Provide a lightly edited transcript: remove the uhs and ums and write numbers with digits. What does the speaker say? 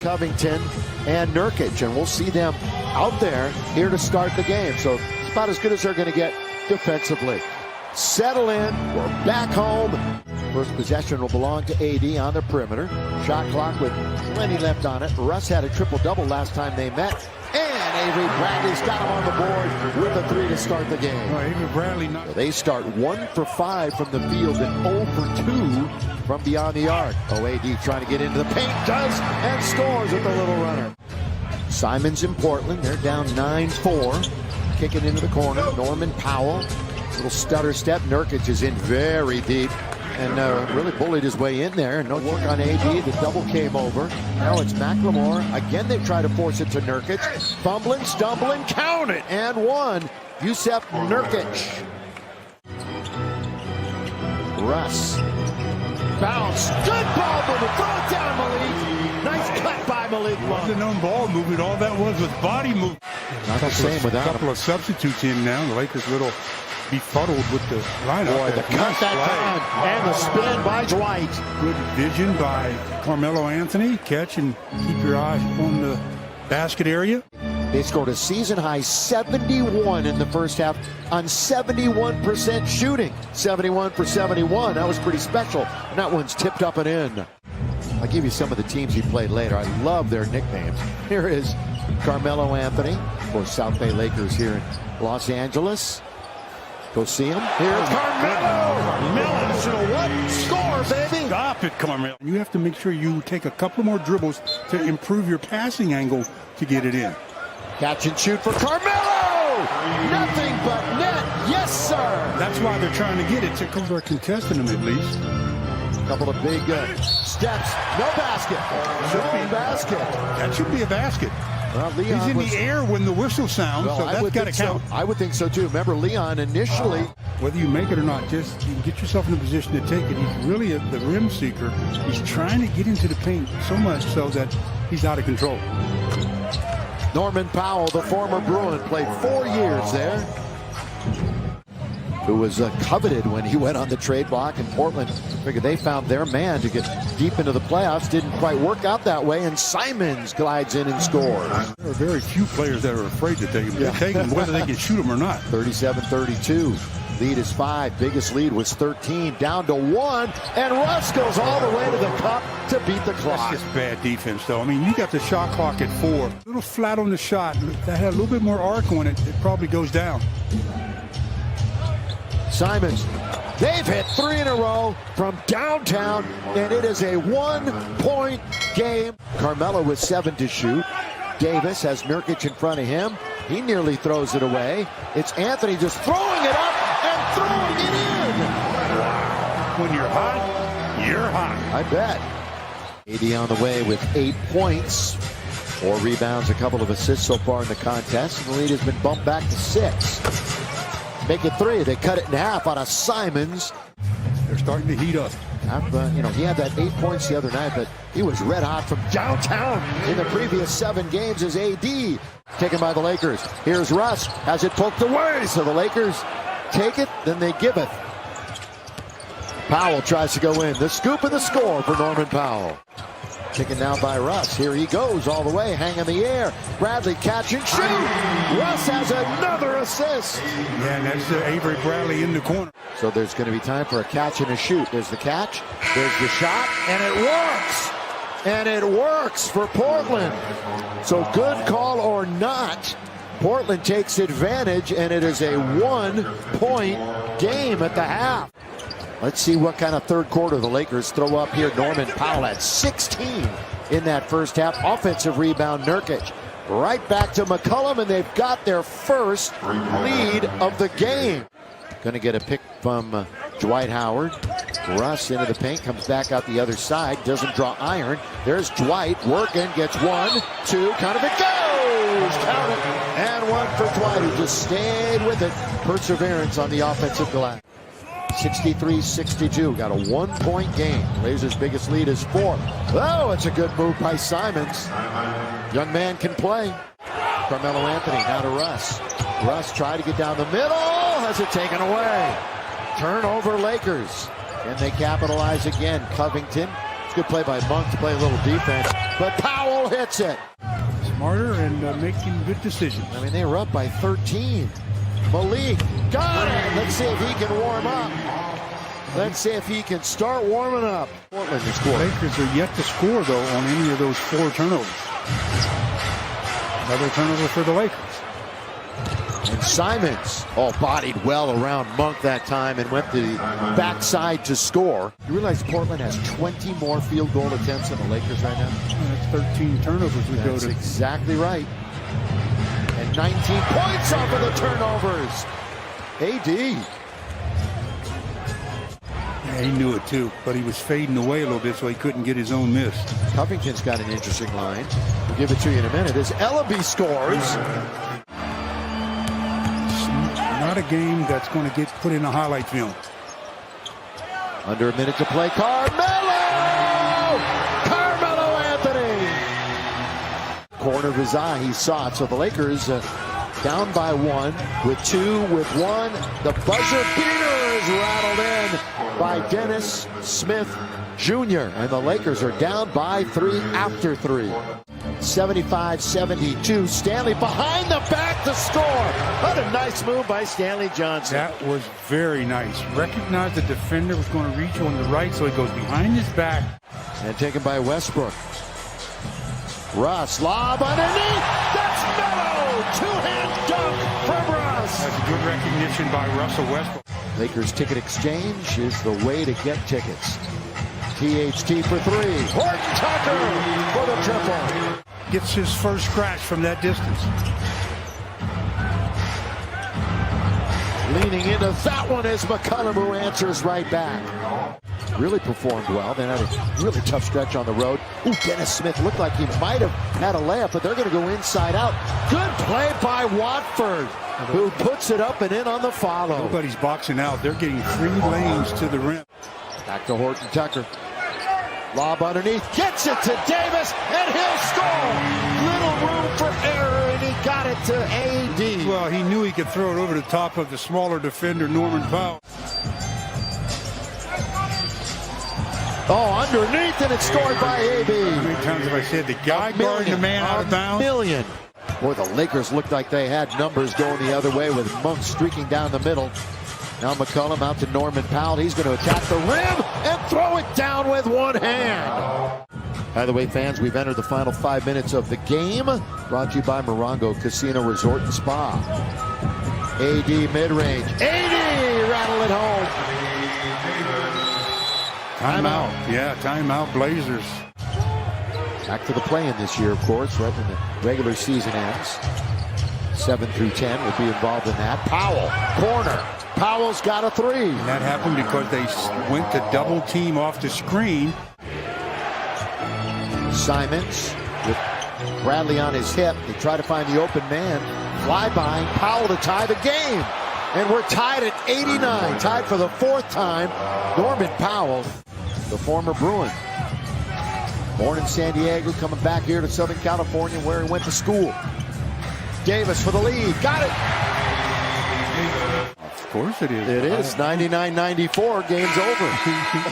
Covington and Nurkic, and we'll see them out there here to start the game. So it's about as good as they're going to get defensively. Settle in. We're back home. First possession will belong to AD on the perimeter. Shot clock with plenty left on it. Russ had a triple-double last time they met. And Avery Bradley's got him on the board with a 3 to start the game. Oh, Avery Bradley So they start 1 for 5 from the field and 0 for 2 from beyond the arc. AD trying to get into the paint, does, and scores with the little runner. Simons in Portland, they're down 9-4. Kicking into the corner, Norman Powell. Little stutter step, Nurkic is in very deep and really bullied his way in there. No work on AD, the double came over. Now it's McLemore. Again, they try to force it to Nurkic. Fumbling, stumbling, count it, and one. Jusuf Nurkic. Russ. Bounce. Good ball movement. Throw it down, Malik. Nice cut by Malik Monk. Wasn't no ball movement. All that was body movement. Not the same without a couple of substitutes in now. The Lakers little befuddled with the lineup. Boy, the cut that time and the spin by Dwight. Good vision by Carmelo Anthony. Catch and keep your eyes on the basket area. They scored a season-high 71 in the first half on 71% shooting. 71 for 71. That was pretty special. And that one's tipped up and in. I'll give you some of the teams he played later. I love their nicknames. Here is Carmelo Anthony for South Bay Lakers here in Los Angeles. Go see him. Here's Carmelo. Carmelo, what? Score, baby. Stop it, Carmelo. You have to make sure you take a couple more dribbles to improve your passing angle to get it in. Catch and shoot for Carmelo. Nothing but net. Yes, sir. That's why they're trying to get it. Because they're contesting them at least. A couple of big steps. No basket. No basket. That should be a basket. Well, Leon He's in the air when the whistle sounds, so that's got to count. I would think so, too. Remember, Leon initially. Whether you make it or not, just you get yourself in a position to take it. He's really the rim seeker. He's trying to get into the paint so much so that he's out of control. Norman Powell, the former Bruin, played 4 years there. Who was coveted when he went on the trade block in Portland. Figured they found their man to get deep into the playoffs. Didn't quite work out that way, and Simons glides in and scores. There are very few players that are afraid to take him. They take him whether they can shoot him or not. 37-32. Lead is 5. Biggest lead was 13. Down to 1. And Russ goes all the way to the cup to beat the clock. That's just bad defense, though. I mean, you got the shot clock at 4. A little flat on the shot. If that had a little bit more arc on it, it probably goes down. Simons, they've hit 3 in a row from downtown, and it is a 1-point game. Carmelo with 7 to shoot. Davis has Nurkic in front of him. He nearly throws it away. It's Anthony just throwing it up and throwing it in. Wow. When you're hot, you're hot. I bet. AD on the way with 8 points. 4 rebounds, a couple of assists so far in the contest, and the lead has been bumped back to 6. Make it 3. They cut it in half on a Simons. They're starting to heat up. He had that 8 points the other night, but he was red hot from downtown in the previous 7 games as AD. Taken by the Lakers. Here's Russ. Has it poked away. So the Lakers take it, then they give it. Powell tries to go in. The scoop and the score for Norman Powell. Taken now by Russ. Here he goes all the way, hang in the air. Bradley catch and shoot. Russ has another assist. Yeah, and that's Avery Bradley in the corner. So there's going to be time for a catch and a shoot. There's the catch, there's the shot, and it works. And it works for Portland. So good call or not, Portland takes advantage, and it is a 1-point game at the half. Let's see what kind of third quarter the Lakers throw up here. Norman Powell at 16 in that first half. Offensive rebound, Nurkic. Right back to McCollum, and they've got their first lead of the game. Going to get a pick from Dwight Howard. Russ into the paint, comes back out the other side, doesn't draw iron. There's Dwight working, gets 1, 2, count it, goes! Count it, and 1 for Dwight, who just stayed with it. Perseverance on the offensive glass. 63-62, got a 1-point game. Blazers' biggest lead is 4. Oh, it's a good move by Simons. Young man can play. Carmelo Anthony now to Russ. Russ tried to get down the middle, has it taken away. Turnover Lakers. And they capitalize again. Covington Good play by Monk to play a little defense, but Powell hits it. Smarter and making good decisions. I mean, they were up by 13. Malik got it. Let's see if he can warm up. Let's see if he can start warming up. Portland to score. Lakers are yet to score, though, on any of those 4 turnovers. Another turnover for the Lakers. And Simons bodied well around Monk that time and went the backside to score. You realize Portland has 20 more field goal attempts than the Lakers right now? That's 13 turnovers we go That's to. exactly right. And 19 points off of the turnovers. AD. Yeah, he knew it too, but he was fading away a little bit, so he couldn't get his own miss. Covington's got an interesting line. We'll give it to you in a minute. As Ellaby scores. Not a game that's going to get put in a highlight film. Under a minute to play. Carmelo Anthony. Corner of his eye, he saw it. So the Lakers down by 1 with 2 with 1. The buzzer beater is rattled in by Dennis Smith Jr. And the Lakers are down by 3 after 3. 75-72. Stanley behind the back to score. What a nice move by Stanley Johnson. That was very nice. Recognized the defender was going to reach on the right, so he goes behind his back. And taken by Westbrook. Russ, lob underneath. That's Melo. Two-hand dunk from Russ. That's a good recognition by Russell Westbrook. Lakers Ticket Exchange is the way to get tickets. THT for 3. Horton Tucker for the triple. Gets his first scratch from that distance. Leaning into that one as McCollum, who answers right back. Really performed well. Then had a really tough stretch on the road. Ooh, Dennis Smith looked like he might have had a layup, but they're going to go inside out. Good play by Watford, who puts it up and in on the follow. Nobody's boxing out. They're getting 3 lanes to the rim. Back to Horton Tucker. Lob underneath, gets it to Davis, and he'll score. Little room for error, and he got it to AD. Well, he knew he could throw it over the top of the smaller defender, Norman Powell. Underneath, and it's scored by AB. How many times have I said the guy guarding the man out of bounds? $1 million. Boy, the Lakers looked like they had numbers going the other way with Monk streaking down the middle. Now McCollum out to Norman Powell. He's going to attack the rim and throw it down with one hand. By the way, fans, we've entered the final 5 minutes of the game. Brought to you by Morongo Casino Resort and Spa. AD mid-range. AD rattle it home. Timeout. Yeah, timeout Blazers. Back to the play-in this year, of course, right when the regular season ends. 7 through 10 will be involved in that. Powell, corner. Powell's got a 3. And that happened because they went to double team off the screen. Simons with Bradley on his hip. They try to find the open man. Fly by Powell to tie the game. And we're tied at 89. Tied for the 4th time. Norman Powell, the former Bruin. Born in San Diego, coming back here to Southern California where he went to school. Davis for the lead. Got it. Of course it is. It is. 99-94. Game's over.